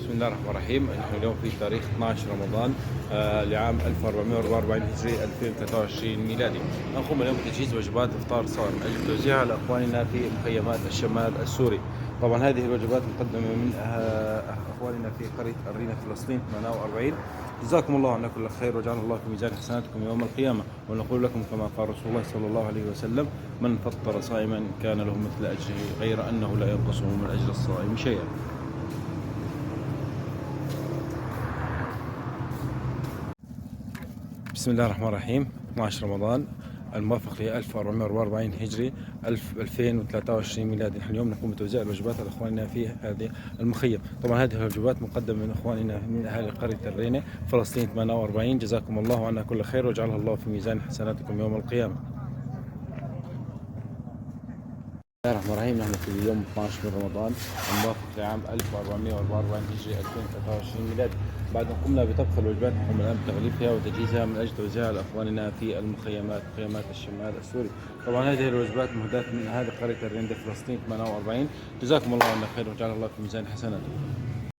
بسم الله الرحمن الرحيم. نحن اليوم في تاريخ 12 رمضان لعام 1444 هجري 2023 ميلادي. نقوم اليوم بتجهيز وجبات افطار صائم من اجل توزيعها لاخواننا في مخيمات الشمال السوري. طبعا هذه الوجبات مقدمه من اخواننا في قريه الرينه فلسطين 48. جزاكم الله عنا كل خير وجعل الله في ميزان حسناتكم يوم القيامه. ونقول لكم كما قال رسول الله صلى الله عليه وسلم: من فطر صائما كان له مثل اجره غير انه لا ينقصه من اجر الصائم شيئا. بسم الله الرحمن الرحيم. 12 رمضان الموافق ل 1444 هجري 2023 ميلادي. نحن اليوم نقوم بتوزيع الوجبات على اخواننا في هذه المخيم. طبعا هذه الوجبات مقدمه من اخواننا من اهالي قريه الرينه فلسطين 48. جزاكم الله عنا كل خير وجعلها الله في ميزان حسناتكم يوم القيامه. بسم الله الرحمن الرحيم. نحن في اليوم 12 من رمضان الموافق لعام 1444 هجري 2023 ميلادي. بعد أن قمنا بطبخ الوجبات نقوم الآن بتغليفها وتجهيزها من أجل توزيعها لأخواننا في المخيمات مخيمات الشمال السوري. طبعا هذه الوجبات مهداة من أهالي قرية الرينة فلسطين 48. جزاكم الله عنا خير وجعل الله في ميزان حسناتكم.